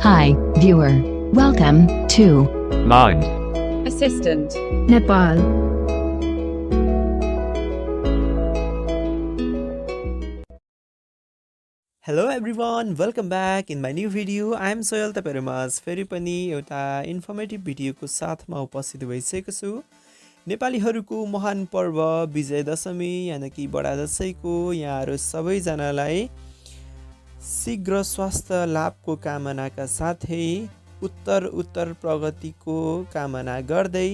Hi, viewer. Welcome to Mind. Assistant. Nepal. Hello everyone, welcome back in my new video. I am Soil तपाईहरुमाझ फेरि पनि एउटा informative भिडियोको साथमा उपस्थित भइसकेको छु। नेपालीहरुको महान पर्व विजय दशमी यानि कि बडा दशैंको यहाँहरु सबैजनालाई शीघ्र स्वास्थ्य लाभको कामनाका साथै उत्तर प्रगतिको कामना गर्दै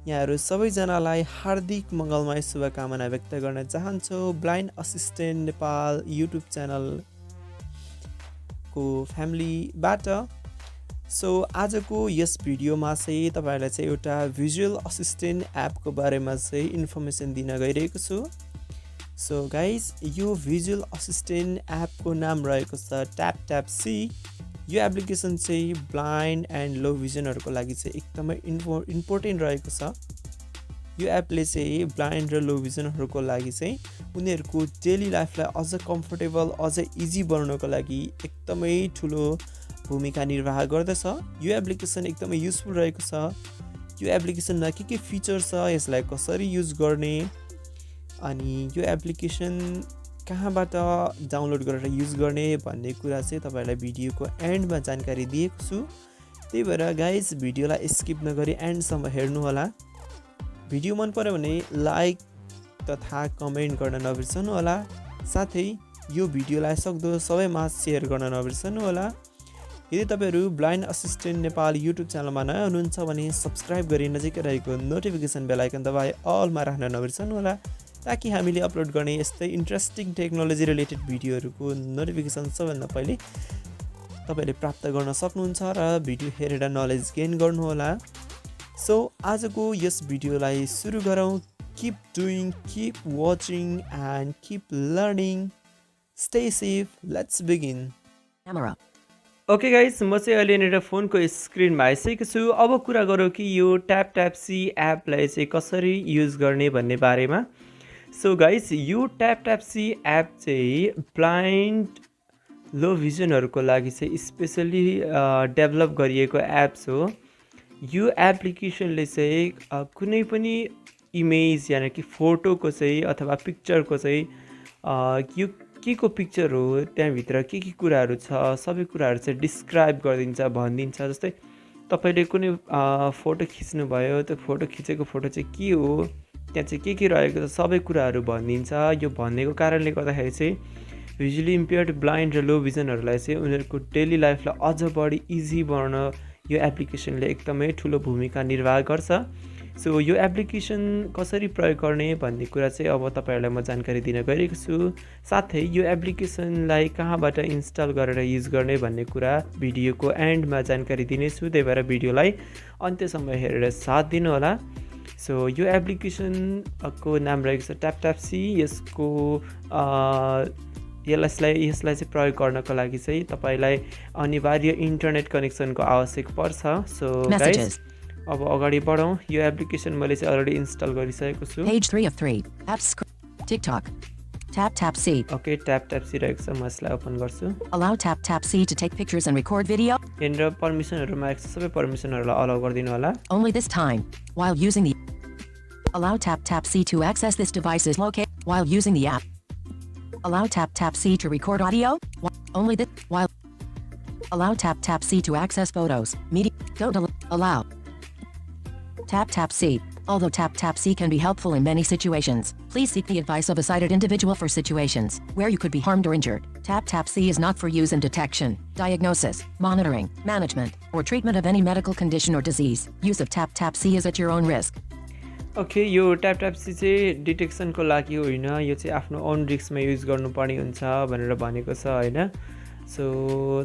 यहाँहरु सबैजनालाई हार्दिक मंगलमय शुभकामना व्यक्त गर्न चाहन्छु। Blind assistant Nepal YouTube channel को फ्यामिलीबाट। सो आजको यस भिडियोमा चाहिँ तपाईहरुलाई चाहिँ एउटा भिजुअल असिस्टेन्ट एपको बारेमा चाहिँ इन्फर्मेसन दिन गइरहेको छु। सो गाइज, यो भिजुअल असिस्टेन्ट एपको नाम रहेको छ ट्याप सी। यो एप्लिकेसन चाहिँ ब्लाइन्ड एन्ड लो भिजनहरुको लागि चाहिँ एकदमै इम्पोर्टेन्ट रहेको छ। यो एपले चाहिँ ब्लाइन्ड र लो भिजनहरुको लागि चाहिँ उनीहरुको डेली लाइफलाई अझ कम्फर्टेबल अझ इजी बनाउनको लागि एकदमै ठुलो भूमिका निर्वाह गर्दछ। यो एप्लिकेसन एकदमै युजफुल रहेको छ। यो एप्लिकेसनमा के फिचर छ, यसलाई कसरी युज गर्ने, अनि यो एप्लिकेसन कहाँबाट डाउनलोड गरेर युज गर्ने भन्ने कुरा चाहिँ तपाईहरुलाई भिडियोको एन्डमा जानकारी दिएको छु। त्यही भएर गाइज, भिडियोलाई स्किप नगरी एन्डसम्म हेर्नु होला। भिडियो मन पर्यो भने लाइक तथा कमेन्ट गर्न नबिर्सनु होला। साथै यो भिडियोलाई सक्दो सबैमा शेयर गर्न नबिर्सनु होला। यदि तपाईहरु ब्लाइन्ड असिस्टेन्ट नेपाल युट्युब च्यानलमा नयाँ हुनुहुन्छ भने सब्स्क्राइब गरी नजिकै रहेको नोटिफिकेसन बेल आइकन दबाए अलमा राख्न नबिर्सनु होला, ताकि हामीले अपलोड गर्ने यस्तै इन्ट्रेस्टिङ टेक्नोलोजी रिलेटेड भिडियोहरुको नोटिफिकेसन सबैभन्दा पहिले तपाईले प्राप्त गर्न सक्नुहुन्छ र भिडियो हेरेर नलेज गेन गर्नु होला। सो आजको यस भिडियोलाई सुरु गरौँ। Keep doing, keep watching and keep learning. Stay safe. Let's begin. Camera. Okay guys, म चाहिँ अहिले यहाँनिर फोनको स्क्रिनमा आइसकेको छु। अब कुरा गरौँ कि यो ट्याप सी एपलाई चाहिँ कसरी युज गर्ने भन्ने बारेमा। सो गाइस, यो ट्याप सी एप चाहिँ ब्लाइन्ड लो भिजनहरुको लागि चाहिँ स्पेशली डेभलप गरिएको एप्स हो। यो एप्लिकेसनले चाहिँ कुनै पनि इमेज यानि कि फोटोको चाहिँ अथवा पिक्चरको चाहिँ यो के को पिक्चर हो, त्यहाँभित्र के कुराहरू छ, सबै कुराहरू चाहिँ डिस्क्राइब गरिदिन्छ, भनिदिन्छ। जस्तै तपाईले कुनै फोटो खिच्नु भयो, त्यो फोटो खिचेको फोटो चाहिँ के हो, त्यहाँ चाहिँ के रहेको छ, सबै कुराहरू भनिदिन्छ। यो भन्नेको कारणले गर्दाखेरि चाहिँ भिजुअली इम्पेयर्ड ब्लाइन्ड र लो भिजनहरुलाई चाहिँ उनीहरुको डेली लाइफलाई अझ बढी इजी बनाउन यो एप्लिकेसनले एकदमै ठुलो भूमिका निर्वाह गर्छ। सो यो एप्लिकेसन कसरी प्रयोग गर्ने भन्ने कुरा चाहिँ अब तपाईहरुलाई म जानकारी दिन गइरहेको छु। साथै यो एप्लिकेसनलाई कहाँबाट इन्स्टल गरेर युज गर्ने भन्ने कुरा भिडियोको एन्डमा जानकारी दिनेछु। त्यही भएर भिडियोलाई अन्त्यसम्म हेरेर साथ दिनु होला। सो यो एप्लिकेसनको नाम रहेको छ ट्याप सी। यसको यसलाई चाहिँ प्रयोग गर्नको लागि चाहिँ तपाईलाई अनिवार्य इन्टरनेट कनेक्सनको आवश्यक पर्छ। सो गाइस, अब अगाडि बढौँ। यो एप्लिकेसन मैले चाहिँ अलरेडी इन्स्टल गरिसकेको छु। Page 3 of 3. Apps. TikTok. Tap C. Okay, tap C रहेको छ। म यसलाई ओपन गर्छु। Allow tap C to take pictures and record video. यहाँनिर पर्मिसनहरु मागेको छ, सबै पर्मिसनहरुलाई अलाउ गरिदिनु होला। Only this time. While using the Allow tap C to access this device is located while using the app. Allow tap C to record audio. Only this while Allow tap C to access photos. Media. Don't allow. Tap C. Although tap C can be helpful in many situations, please seek the advice of a sighted individual for situations where you could be harmed or injured. Tap C is not for use in detection, diagnosis, monitoring, management, or treatment of any medical condition or disease. Use of tap C is at your own risk. Okay, यो tap C चाहिँ डिटेक्सनको लागि होइन, यो चाहिँ आफ्नो own रिस्कमा use गर्नुपर्ने हुन्छ भनेर भनेको छ हैन। सो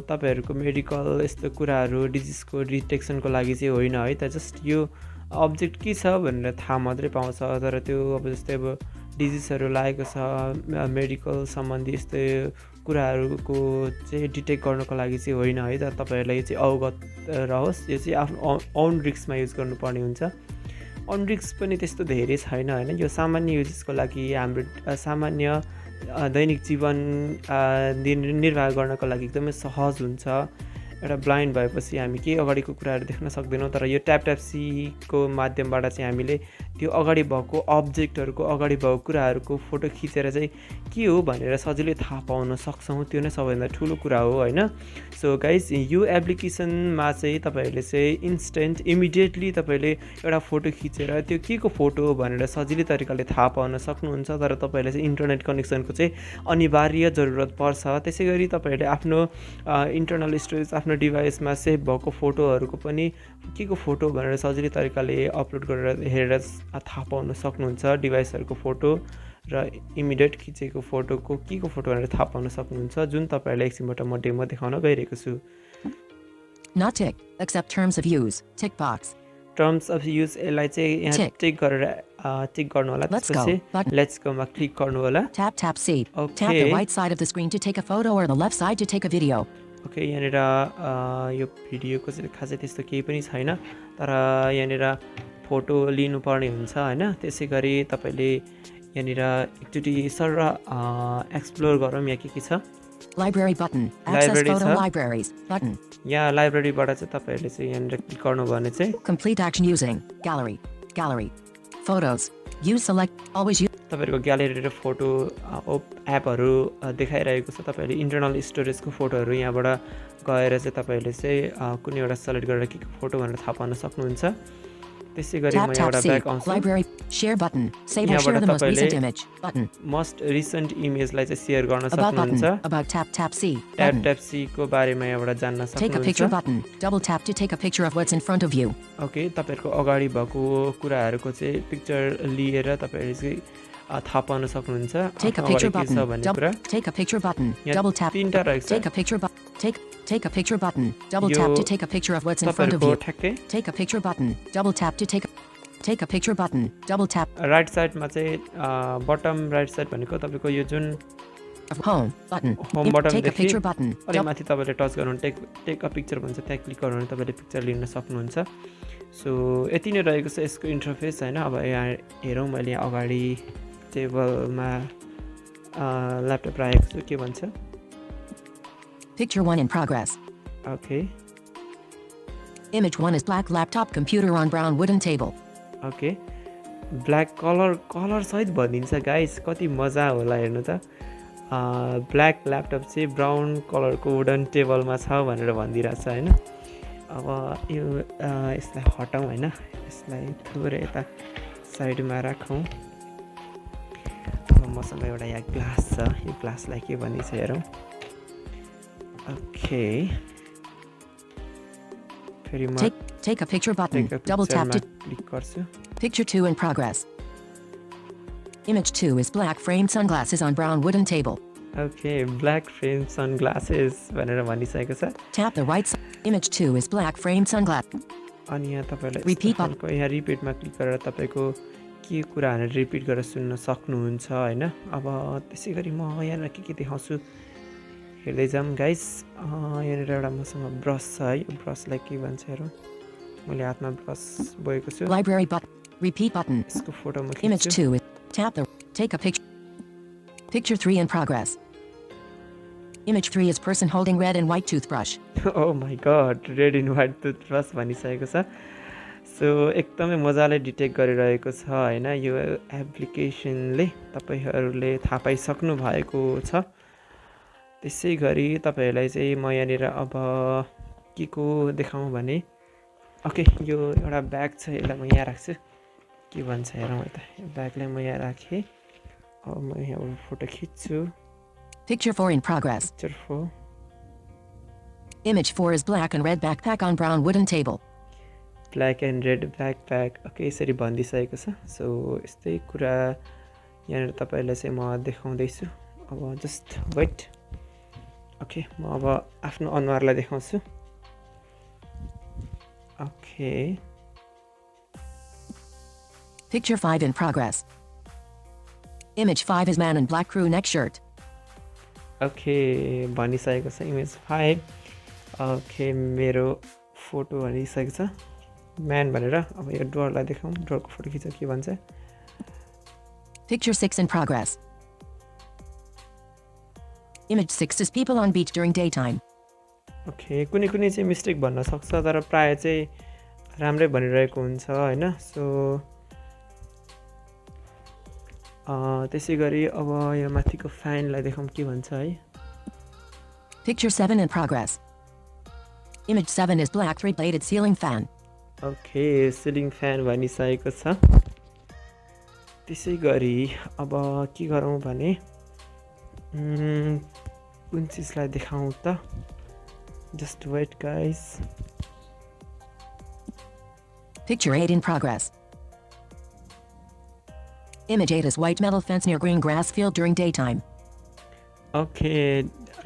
तपाईहरुको मेडिकल यस्तो कुराहरू डिजिजको डिटेक्सनको लागि चाहिँ होइन है त। जस्ट यो अब्जेक्ट के छ भनेर थाहा मात्रै पाउँछ, तर त्यो अब जस्तै अब डिजिजहरू लागेको छ, मेडिकल सम्बन्धी यस्तो कुराहरूको चाहिँ डिटेक्ट गर्नको लागि चाहिँ होइन है त। तपाईहरुलाई यो चाहिँ अवगत रहोस्, यो चाहिँ आफ्नो ओन रिस्कमा युज गर्नुपर्ने हुन्छ। अन रिस्क पनि त्यस्तो धेरै छैन हैन। यो सामान्य युजेसको लागि हाम्रो सामान्य दैनिक जीवन निर्वाह गर्नको लागि एकदमै सहज हुन्छ। एउटा ब्लाइन्ड भएपछि हामी केही अगाडिको कुराहरू देख्न सक्दैनौँ तर यो ट्याप ट्याप सी को माध्यमबाट चाहिँ हामीले त्यो अगाडि भएको अब्जेक्टहरूको अगाडि भएको कुराहरूको फोटो खिचेर चाहिँ के हो भनेर सजिलै थाहा पाउन सक्छौँ त्यो नै सबैभन्दा ठुलो कुरा हो हैन सो गाइज यो एप्लिकेसनमा चाहिँ तपाईहरुले चाहिँ इन्स्टेन्ट इमिडिएटली तपाईले एउटा फोटो खिचेर त्यो के को फोटो हो भनेर सजिलै तरिकाले थाहा पाउन सक्नुहुन्छ तर तपाईहरुले चाहिँ इन्टरनेट कनेक्सनको चाहिँ अनिवार्य जरुरत पर्छ त्यसैगरी तपाईहरुले आफ्नो इन्टरनल स्टोरेज आफ्नो डिभाइसमा सेभ भएको फोटोहरूको पनि के को फोटो भनेर सजिलै तरिकाले अपलोड गरेर हेरेर थाहा पाउन सक्नुहुन्छ डिभाइसहरूको फोटो र इमिडिएट खिचेको फोटोको के को फोटो भनेर थाहा पाउन सक्नुहुन्छ जुन तपाईहरुलाई एकछिनबाट म डेमो देखाउन गइरहेको छु Not tick, accept terms of use, tick box. Terms of use यसलाई चाहिँ यहाँ टिक गरेर टिक गर्नु होला त्यसपछि लेट्स गो मा क्लिक गर्नु होला Tap tap C. Tap the right side of the screen to take a photo or the left side to take a video. Okay यहाँनिर यो भिडियोको चाहिँ खासै त्यस्तो केही पनि छैन तर यहाँनिर फोटो लिनुपर्ने हुन्छ हैन त्यसैगरी तपाईले यहाँनिर एकचोटी सर एक्सप्लोर गरौँ यहाँ के छ Library button. Access photo libraries button. यहाँ लाइब्रेरीबाट चाहिँ तपाईहरुले चाहिँ यहाँनिर क्लिक गर्नु भने चाहिँ Complete action using gallery. Gallery. Photos. Use select always use. तपाईहरुको ग्यालेरी र फोटो एपहरु देखाइरहेको छ तपाईहरुले इन्टरनल स्टोरेजको फोटोहरु यहाँबाट गएर चाहिँ तपाईहरुले चाहिँ कुनै एउटा सेलेक्ट गरेर के फोटो भनेर थाहा पाउन सक्नुहुन्छ त्यसैगरी म एउटा ब्याक आउँछु library share button save and share the most recent image button most recent इमेजलाई चाहिँ शेयर गर्न सक्नुहुन्छ about tap C tap tap C को बारेमा यहाँबाट जान्न सक्नुहुन्छ take a picture button double tap to take a picture of what's in front of you okay तपाईहरुको अगाडि भएको कुराहरुको चाहिँ पिक्चर लिएर तपाईहरुले चाहिँ थाहा पाउन सक्नुहुन्छ take a picture button take a picture button double tap तीनटा रहेछ take a picture take a picture button double tap to take a picture of what's in front of you take a picture button double tap to take a picture button double tap right साइडमा चाहिँ bottom right side भनेको तपाईको यो जुन home button home button take a picture button अलि माथि तपाईले touch गर्नु टेक अ पिक्चर भन्छ त्यहाँ क्लिक गर्नु भने तपाईले पिक्चर लिन सक्नुहुन्छ सो यति नै रहेको छ यसको इन्टरफेस हैन अब यहाँ हेरौँ मैले अगाडि टेबलमा ल्यापटप राखेको छु के भन्छ Picture 1 in progress. Okay. Image 1 is black laptop computer on brown wooden table. Okay. Black color सहित भनिन्छ गाइस कति मजा होला हेर्नु त ब्ल्याक ल्यापटप चाहिँ ब्राउन कलरको वुडन टेबलमा छ भनेर भनिदिरहेछ हैन अब यो यसलाई हटाउँ हैन यसलाई थोरै यता साइडमा राखौँ मसँग एउटा यहाँ ग्लास छ यो ग्लासलाई के भनिन्छ हेरौँ Okay. Take a picture button. Double tap to click गर्छु. Picture 2 in progress. Image 2 is black framed sunglasses on brown wooden table. Okay, black framed sunglasses भनेर भनिसकेको छ. Tap the right side. Image 2 is black framed sunglasses. अनि यहाँ तपाईले repeat यहाँ रिपिटमा click गरेर तपाईको के कुराहरु रिपिट गरेर सुन्न सक्नुहुन्छ हैन अब त्यसैगरी म यहाँ के देखाउँछु हेर्दै जाम गाइस यहाँनिर एउटा मसँग ब्रश छ है यो ब्रशलाई के भन्छ हेरौँ मैले हातमा ब्रश बोकेको छु library button repeat button यसको फोटो म image 2 tap the take a picture 3 in progress image 3 is person holding red and white toothbrush oh my god red and white toothbrush भनिसकेको छ सो एकदमै मजाले डिटेक्ट गरिरहेको छ हैन यो एप्लिकेसनले तपाईहरुले थाहा पाइसक्नु भएको छ त्यसैगरी तपाईहरुलाई चाहिँ म यहाँनिर अब के को देखाउँ भने ओके यो एउटा ब्याग छ यसलाई म यहाँ राख्छु के भन्छ हेरौँ त यो ब्यागलाई म यहाँ राखेँ अब म यहाँ फोटो खिच्छु Picture 4 in progress Picture 4 Image 4 is black and red backpack on brown wooden table Black and red backpack okay यसरी भनिदिसकेको छ सो यस्तै कुरा यहाँनिर तपाईहरुलाई चाहिँ म देखाउँदै छु अब जस्ट वेट ओके म अब आफ्नो अनुहारलाई देखाउँछु okay Picture 5 in progress Image 5 is man in black crew neck shirt okay भनिसकेको छ इमेज 5 ओके मेरो फोटो भनिसकेको छ म्यान भनेर अब यो डोरलाई देखाउँ डोरको फोटो खिच्छ के भन्छ Picture 6 in progress Image 6 is people on beach during daytime okay कुनै कुनै चाहिँ मिस्टेक भन्न सक्छ तर प्राय चाहिँ राम्रै भनिरहेको हुन्छ हैन सो त्यसै गरी अब यो माथिको फ्यानलाई देखाउँ के भन्छ है Picture 7 in progress. Image 7 is black 3-bladed ceiling fan. Okay ceiling fan भनिसकेको छ त्यसै गरी अब के गरौँ भने कुन चिजलाई देखाउँ त just wait guys Picture 8 in progress. Image 8 is white metal fence near green grass field during daytime. Okay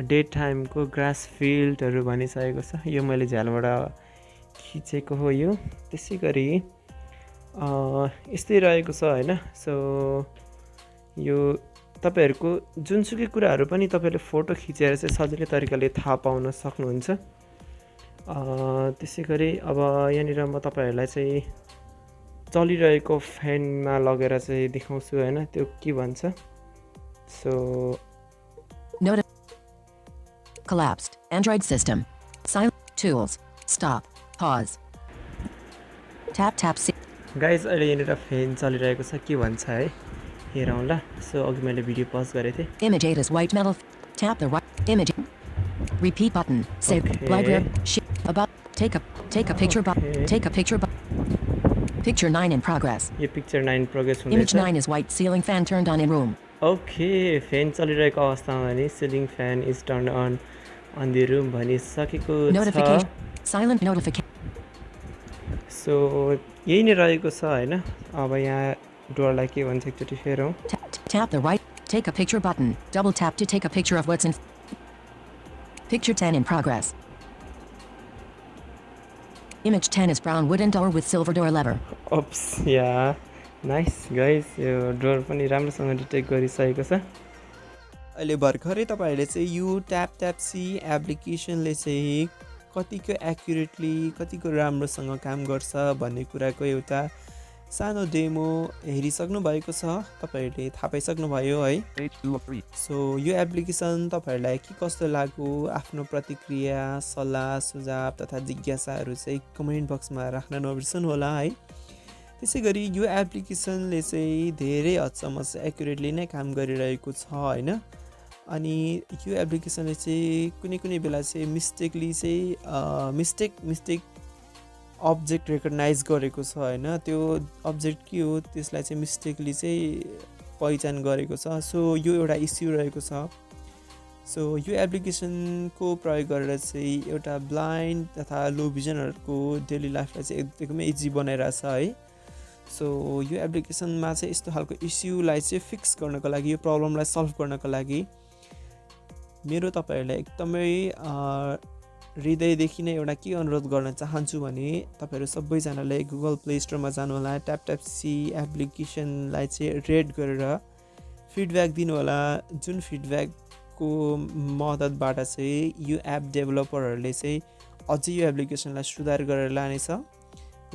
day टाइमको ग्रास फिल्डहरू भनिसकेको छ यो मैले झ्यालबाट खिचेको हो यो त्यसै गरी यस्तै रहेको छ हैन सो यो तपाईहरुको जुनसुकै कुराहरू पनि तपाईले फोटो खिचेर चाहिँ सजिलै तरिकाले थाहा पाउन सक्नुहुन्छ त्यसै गरी अब यहाँनिर म तपाईहरुलाई चाहिँ चलिरहेको फ्यानमा लगेर चाहिँ देखाउँछु हैन त्यो के भन्छ so Collapsed. Android system. Silent. Tools. Stop. Pause. Tap tap C. Guys अहिले यहाँनिर फ्यान चलिरहेको छ के भन्छ है हेरौँ ल सो अघि मैले भिडियो पज गरेको थिएँ Image 8 is white metal. Tap the right image. Repeat button. Save. Okay. Library. About. Take a picture. Okay. Take a picture. Picture 9 in progress. यो पिक्चर 9 प्रोग्रेस Image हुँदैछ 9 is white ceiling fan turned on in room. Okay fan चलिरहेको अवस्थामा भने ceiling fan is turn on the room भनिसकेको छ Notification. Silent notification. So यही नै रहेको छ हैन अब यहाँ डोरलाई के भन्छ एकचोटि फेरौँ Tap the right. Take a picture button. Double tap to take a picture of what's in. Picture 10 in progress. Image 10 is brown wooden door with silver door lever. Oops yeah nice guys यो door पनि राम्रोसँग detect गरिसकेको छ अहिले भर्खरै तपाईहरुले चाहिँ यो ट्याप ट्याप सी एप्लिकेसनले चाहिँ कतिको एक्युरेटली कतिको राम्रोसँग काम गर्छ भन्ने कुराको एउटा सानो डेमो हेरिसक्नु भएको छ तपाईहरुले थाहा पाइसक्नु भयो है सो यो एप्लिकेसन तपाईहरुलाई के कस्तो लाग्यो आफ्नो प्रतिक्रिया सल्लाह सुझाव तथा जिज्ञासाहरू चाहिँ कमेन्ट बक्समा राख्न नबिर्सनु होला है त्यसै गरी यो एप्लिकेसनले चाहिँ धेरै हदसम्म चाहिँ एक्युरेटली नै काम गरिरहेको छ हैन अनि यो एप्लिकेसनले चाहिँ कुनै कुनै बेला चाहिँ मिस्टेकली चाहिँ मिस्टेक अब्जेक्ट रेकग्नाइज गरेको छ हैन त्यो अब्जेक्ट के हो त्यसलाई चाहिँ मिस्टेकली चाहिँ पहिचान गरेको छ सो यो एउटा इस्यु रहेको छ सो यो एप्लिकेसनको प्रयोग गरेर चाहिँ एउटा ब्लाइन्ड तथा लो भिजनहरुको डेली लाइफलाई चाहिँ एकदमै इजी बनाइरहेछ है सो यो एप्लिकेसनमा चाहिँ यस्तो खालको इस्युलाई चाहिँ फिक्स गर्नको लागि यो प्रब्लमलाई सल्भ गर्नको लागि मेरो तपाईहरुलाई एकदमै हृदयदेखि नै एउटा के अनुरोध गर्न चाहन्छु भने तपाईहरु सबैजनाले गुगल प्ले स्टोरमा जानु होला ट्याप ट्याप सी एप्लिकेसनलाई चाहिँ रेट गरेर फिडब्याक दिनु होला जुन फिडब्याकको मद्दतबाट चाहिँ यो एप डेभलपरहरूले चाहिँ अझै यो एप्लिकेसनलाई सुधार गरेर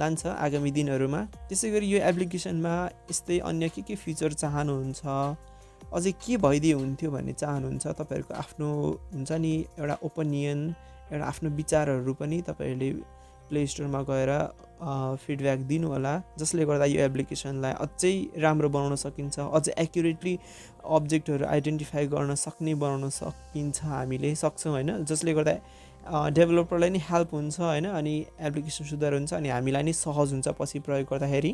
लान्छ आगामी दिनहरुमा त्यसै गरी यो एप्लिकेसनमा यस्तै अन्य के फिचर चाहनुहुन्छ अझै के भइदिए हुन्थ्यो भन्ने चाहनुहुन्छ तपाईहरुको आफ्नो हुन्छ नि एउटा ओपिनियन एउटा आफ्नो विचारहरू पनि तपाईहरुले प्ले स्टोरमा गएर फिडब्याक दिनु होला जसले गर्दा यो एप्लिकेसनलाई अझै राम्रो बनाउन सकिन्छ अझै एक्युरेटली अब्जेक्टहरु आइडेन्टिफाई गर्न सक्ने बनाउन सकिन्छ हामीले सक्छौं हैन जसले गर्दा डेभलपरलाई नि हेल्प हुन्छ हैन अनि एप्लिकेसन सुधार हुन्छ अनि हामीलाई नि सहज हुन्छ पछि प्रयोग गर्दाखेरि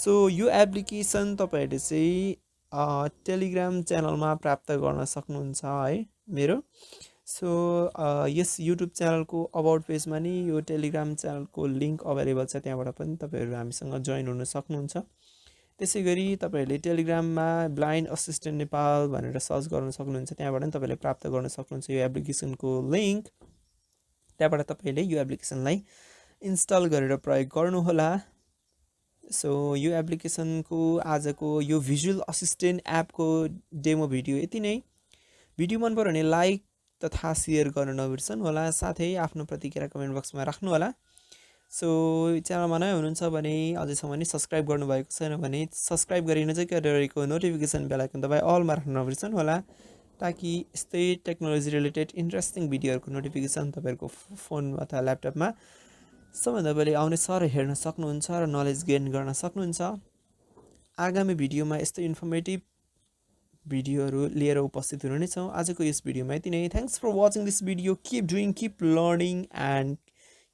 सो यो एप्लिकेसन तपाईहरुले चाहिँ टेलिग्राम च्यानलमा प्राप्त गर्न सक्नुहुन्छ है मेरो सो यस युट्युब च्यानलको अबाउट पेजमा नि यो टेलिग्राम च्यानलको लिंक अवेलेबल छ त्यहाँबाट पनि तपाईहरु हामीसँग जोइन हुन सक्नुहुन्छ त्यसै गरी तपाईहरुले टेलिग्राममा ब्लाइन्ड असिस्टेन्ट नेपाल भनेर सर्च गर्न सक्नुहुन्छ त्यहाँबाट पनि तपाईले प्राप्त गर्न सक्नुहुन्छ यो एप्लिकेसनको लिंक त्यहाँबाट तपाईले यो एप्लिकेसनलाई इन्स्टल गरेर प्रयोग गर्नु होला सो यो एप्लिकेसनको आजको यो भिजुअल असिस्टेन्ट एपको डेमो भिडियो यति नै भिडियो मन पर्यो भने लाइक तथा शेयर गर्न नबिर्सनु होला साथै आफ्नो प्रतिक्रिया कमेन्ट बक्समा राख्नु होला सो च्यानलमा नयाँ हुनुहुन्छ भने अझैसम्म नि सब्स्क्राइब गर्नुभएको छैन भने सब्स्क्राइब गरी नजिकै रहेको नोटिफिकेसन बेल आइकन दबाई अलमा राख्न नबिर्सनु होला ताकि यस्तै टेक्नोलोजी रिलेटेड इन्ट्रेस्टिङ भिडियोहरूको नोटिफिकेसन तपाईँहरूको फोन अथवा ल्यापटपमा सबभन्दा पहिले आउने सर हेर्न सक्नुहुन्छ र नलेज गेन गर्न सक्नुहुन्छ। आगामी भिडियोमा यस्तो इन्फर्मेटिभ भिडियोहरू लिएर उपस्थित हुने नै छौँ। आजको यस भिडियोमा यति नै। Thanks for watching this video. Keep doing, keep learning and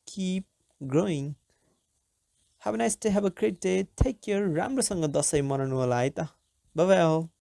keep growing. Have a nice day, have a great day, take care. राम्रोसँग दसैँ मनाउनु होला है त। Bye bye all.